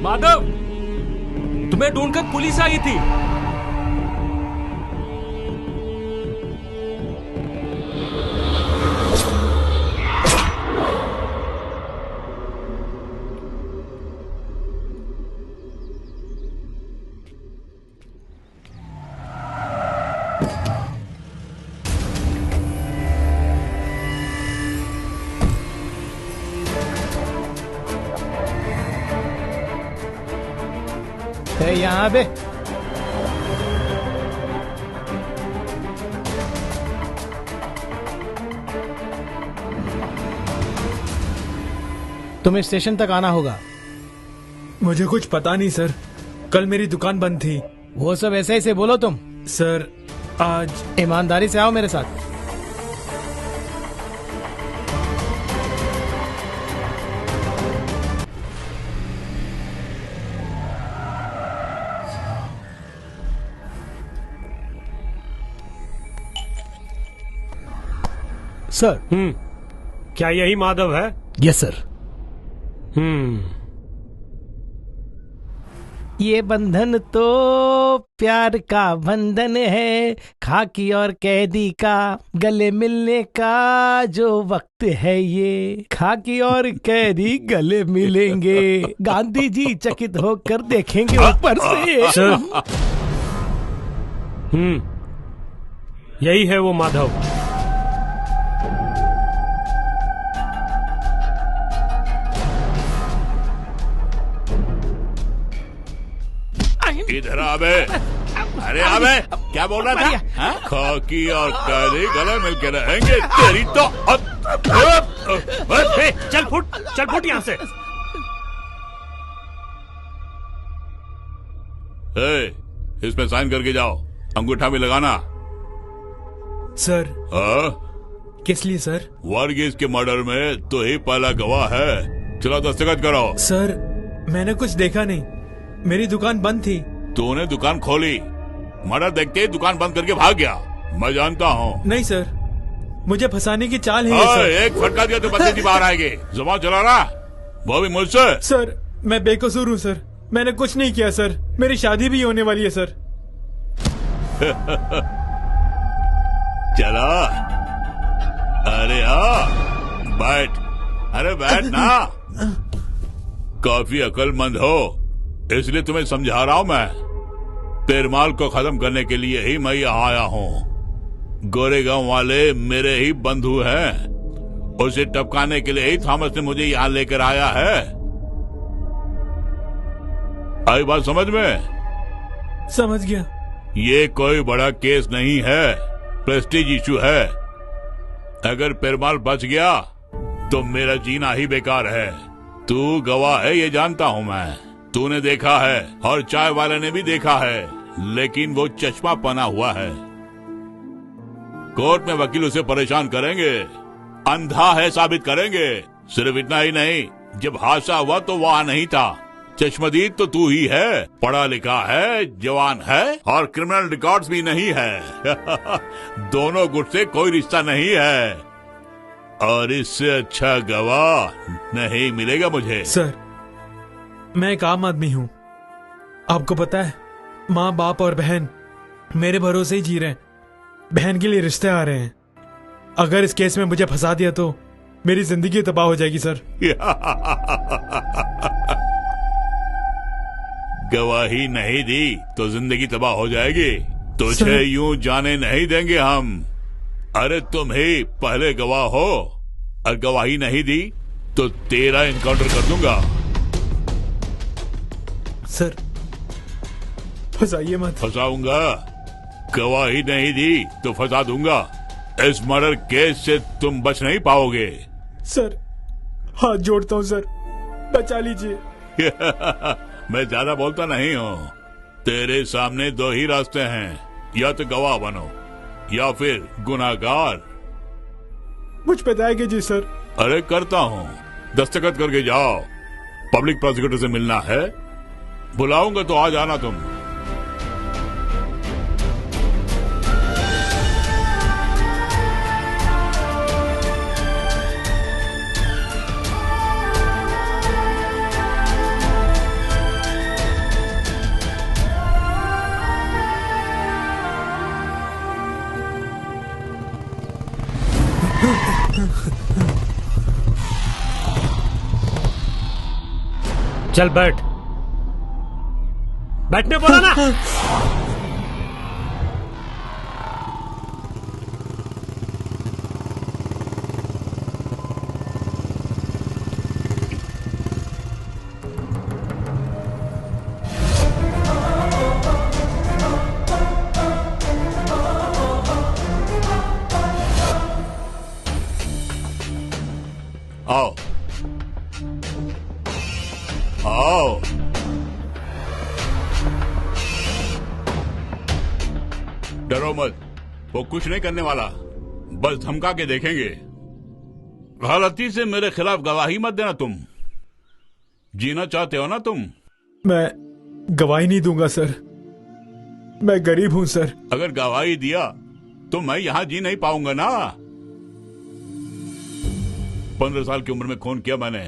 माधव, तुम्हें ढूंढकर पुलिस आई थी। यहाँ पे तुम्हें स्टेशन तक आना होगा। मुझे कुछ पता नहीं सर, कल मेरी दुकान बंद थी। वो सब ऐसे ही से बोलो तुम। सर आज ईमानदारी से आओ मेरे साथ। सर। क्या यही माधव है? Yes sir. ये बंधन तो प्यार का बंधन है, खाकी और कैदी का गले मिलने का जो वक्त है, ये खाकी और कैदी गले मिलेंगे, गांधी जी चकित होकर देखेंगे ऊपर से। सर। यही है वो माधव। इधर आबे। अरे आबे, क्या बोल रहा था? खाकी और कैदी गले मिलके रहेंगे, तेरी तो चल फुट यहाँ से। इसमें साइन करके जाओ, अंगूठा भी लगाना। सर। किस लिए सर? वर्गीस के मर्डर में तो ही पहला गवाह है। चलो दस्तखत करो। सर मैंने कुछ देखा नहीं, मेरी दुकान बंद थी। तूने दुकान खोली, मर्डर देखते ही दुकान बंद करके भाग गया। मैं जानता हूँ। नहीं सर, मुझे फंसाने की चाल है सर। एक फटका दिया तो बंदे बाहर आएंगे। जुबान चला रहा, वो भी मुझसे। सर मैं बेकसूर हूँ सर, मैंने कुछ नहीं किया सर, मेरी शादी भी होने वाली है सर। चला, अरे बैठ, अरे बैठ ना। काफी अक्लमंद हो, इसलिए तुम्हें समझा रहा हूं मैं। पेरमाल को खत्म करने के लिए ही मैं यहाँ आया हूँ। गोरेगांव वाले मेरे ही बंधु हैं, उसे टपकाने के लिए ही थॉमस ने मुझे यहाँ लेकर आया है। आई बात समझ में? समझ गया। ये कोई बड़ा केस नहीं है, प्रेस्टीज इशू है। अगर पेरमाल बच गया तो मेरा जीना ही बेकार है। तू गवाह है ये जानता हूँ मैं, तूने देखा है और चाय वाले ने भी देखा है, लेकिन वो चश्मा पहना हुआ है। कोर्ट में वकील उसे परेशान करेंगे, अंधा है साबित करेंगे। सिर्फ इतना ही नहीं, जब हादसा हुआ तो वहाँ नहीं था। चश्मदीद तो तू ही है, पढ़ा लिखा है, जवान है और क्रिमिनल रिकॉर्ड्स भी नहीं है। दोनों गुट से कोई रिश्ता नहीं है और इससे अच्छा गवाह नहीं मिलेगा मुझे। सर मैं एक आम आदमी हूँ, आपको पता है माँ बाप और बहन मेरे भरोसे ही जी रहे हैं। बहन के लिए रिश्ते आ रहे हैं, अगर इस केस में मुझे फंसा दिया तो मेरी जिंदगी तबाह हो जाएगी सर। गवाही नहीं दी तो जिंदगी तबाह हो जाएगी। तुझे यूं जाने नहीं देंगे हम। अरे तुम ही पहले गवाह हो, और गवाही नहीं दी तो तेरा इनकाउंटर कर दूंगा। सर फंसाइए मत। फंसाऊंगा, गवाही नहीं दी तो फंसा दूंगा। इस मर्डर केस से तुम बच नहीं पाओगे। सर हाथ जोड़ता हूँ सर, बचा लीजिए। मैं ज्यादा बोलता नहीं हूँ। तेरे सामने दो ही रास्ते हैं, या तो गवाह बनो या फिर गुनाहगार। मुझ पे दया कीजिए सर। अरे करता हूँ, दस्तखत करके जाओ। पब्लिक प्रोसिक्यूटर से मिलना है, बुलाऊंगा तो आ जाना तुम। चल बैठ। बैठने बोला ना। आओ आओ। डरो मत, वो कुछ नहीं करने वाला, बस धमका के देखेंगे। गलती से मेरे खिलाफ गवाही मत देना। तुम जीना चाहते हो ना तुम? मैं गवाही नहीं दूंगा सर, मैं गरीब हूं सर। अगर गवाही दिया तो मैं यहां जी नहीं पाऊंगा ना। 15 साल की उम्र में खून किया मैंने,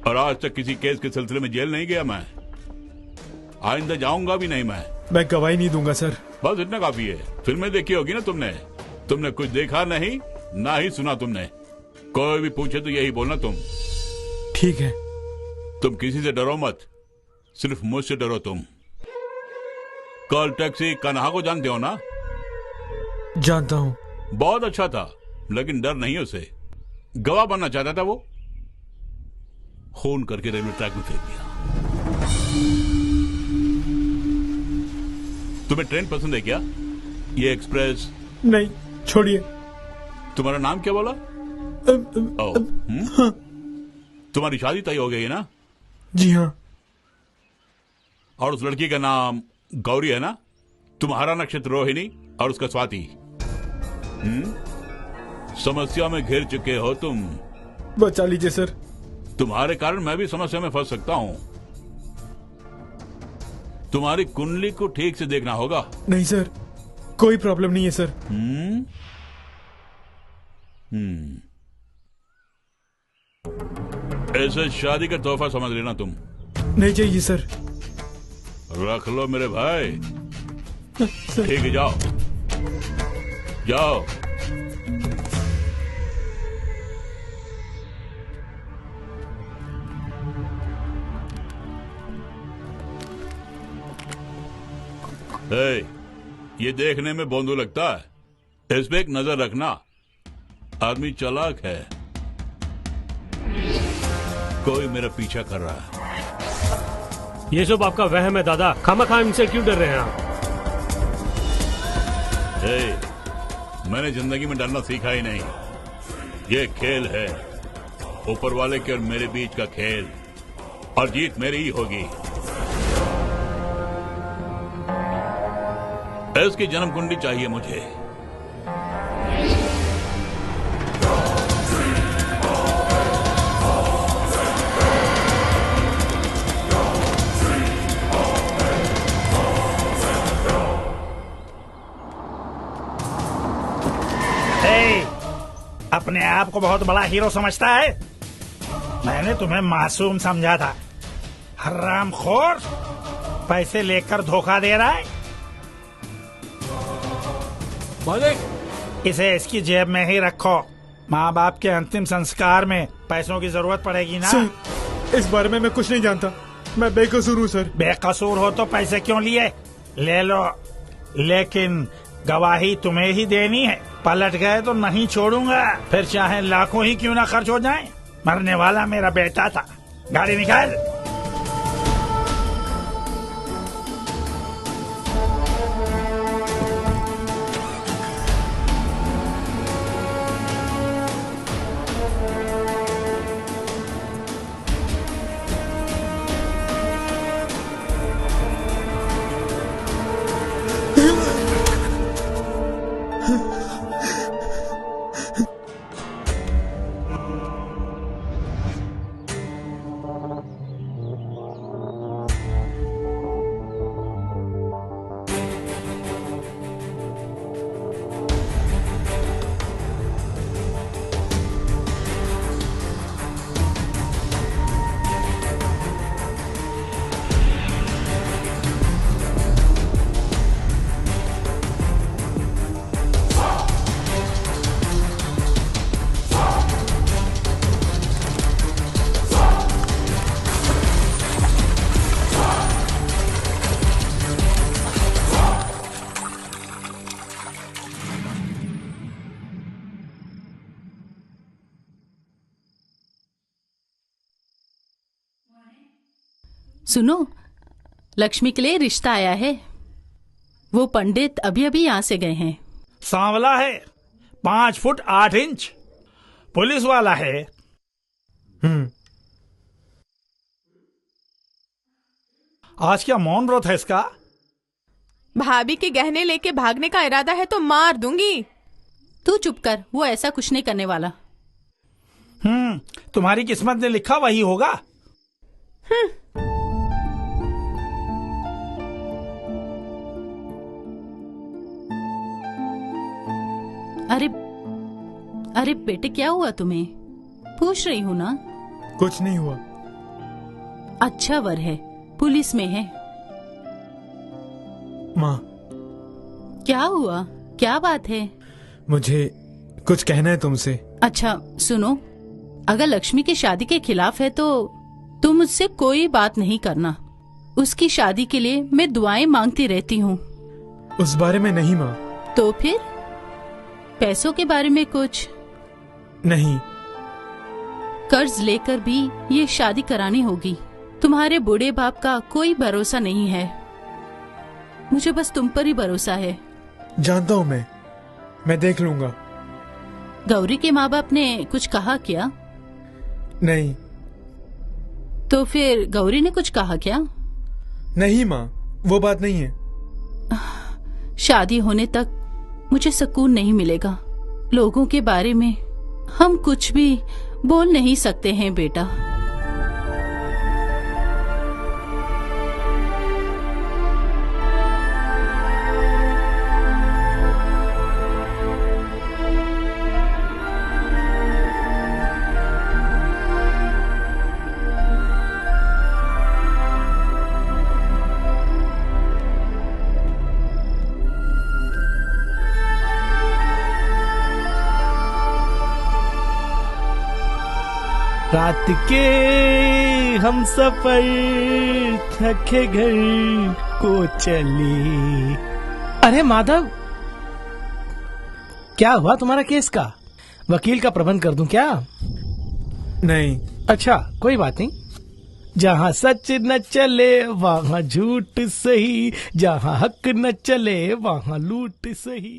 और आज तक किसी केस के सिलसिले में जेल नहीं गया मैं। आइंदा जाऊंगा भी नहीं मैं गवाही नहीं दूंगा सर। बस इतना काफी है। फिल्में देखी होगी ना तुमने कुछ देखा नहीं, ना ही सुना तुमने। कोई भी पूछे तो यही बोलना तुम। ठीक है। तुम किसी से डरो मत, सिर्फ मुझसे डरो तुम। कॉल टैक्सी कन्हा को जानते हो ना? जानता हूं। बहुत अच्छा था, लेकिन डर नहीं उसे। गवाह बनना चाहता था वो, खून करके रेलवे ट्रैक में फेंक दिया। तुम्हें ट्रेन पसंद है क्या? ये एक्सप्रेस? नहीं, छोड़िए। तुम्हारा नाम क्या बोला? तुम्हारी शादी तय हो गई है ना? जी हाँ। और उस लड़की का नाम गौरी है ना? तुम्हारा नक्षत्र रोहिणी और उसका स्वाति। समस्या में घिर चुके हो तुम। बचा लीजिए सर। तुम्हारे कारण मैं भी समस्या में फंस सकता हूं। तुम्हारी कुंडली को ठीक से देखना होगा। नहीं सर, कोई प्रॉब्लम नहीं है सर। ऐसे शादी का तोहफा समझ लेना तुम। नहीं चाहिए सर। रख लो मेरे भाई। सर। ठीक है, जाओ जाओ। ये देखने में बोंदू लगता है, इस पे एक नजर रखना। आदमी चालाक है, कोई मेरा पीछा कर रहा है। ये सब आपका वहम है दादा, खामखा इनसे क्यों डर रहे हैं आप? मैंने जिंदगी में डरना सीखा ही नहीं। ये खेल है, ऊपर वाले के और मेरे बीच का खेल, और जीत मेरी ही होगी। इसकी जन्म कुंडली चाहिए मुझे। अपने आप को बहुत बड़ा हीरो समझता है? मैंने तुम्हें मासूम समझा था। हरामखोर, पैसे लेकर धोखा दे रहा है। मालिक, इसे इसकी जेब में ही रखो। माँ बाप के अंतिम संस्कार में पैसों की जरूरत पड़ेगी ना। सर, इस बारे में मैं कुछ नहीं जानता, मैं बेकसूर हूँ सर। बेकसूर हो तो पैसे क्यों लिए? ले लो, लेकिन गवाही तुम्हें ही देनी है। पलट गए तो नहीं छोड़ूंगा, फिर चाहे लाखों ही क्यों ना खर्च हो जाएं। मरने वाला मेरा बेटा था। गाड़ी निकाल। सुनो, लक्ष्मी के लिए रिश्ता आया है। वो पंडित अभी अभी यहाँ से गए हैं। सांवला है, 5 फुट 8 इंच, पुलिस वाला है। आज क्या मौन व्रत है इसका? भाभी के गहने लेके भागने का इरादा है तो मार दूंगी। तू चुप कर, वो ऐसा कुछ नहीं करने वाला। तुम्हारी किस्मत ने लिखा वही होगा। अरे बेटे, क्या हुआ तुम्हें? पूछ रही हूँ ना। कुछ नहीं हुआ। अच्छा वर है, पुलिस में है। माँ, क्या हुआ? क्या बात है? मुझे कुछ कहना है तुमसे। अच्छा सुनो, अगर लक्ष्मी की शादी के खिलाफ है तो तुम मुझसे कोई बात नहीं करना। उसकी शादी के लिए मैं दुआएं मांगती रहती हूँ। उस बारे में नहीं माँ। तो फिर पैसों के बारे में कुछ नहीं। कर्ज लेकर भी ये शादी करानी होगी। तुम्हारे बूढ़े बाप का कोई भरोसा नहीं है, मुझे बस तुम पर ही भरोसा है। जानता हूँ मैं देख लूंगा। गौरी के माँ बाप ने कुछ कहा क्या? नहीं। तो फिर गौरी ने कुछ कहा क्या? नहीं माँ, वो बात नहीं है। शादी होने तक मुझे सुकून नहीं मिलेगा। लोगों के बारे में हम कुछ भी बोल नहीं सकते हैं बेटा। रात के हम सफर थके घर को चले। अरे माधव, क्या हुआ तुम्हारा केस का? वकील का प्रबंध कर दूं क्या? नहीं। अच्छा कोई बात नहीं। जहाँ सच न चले वहाँ झूठ सही, जहाँ हक न चले वहाँ लूट सही।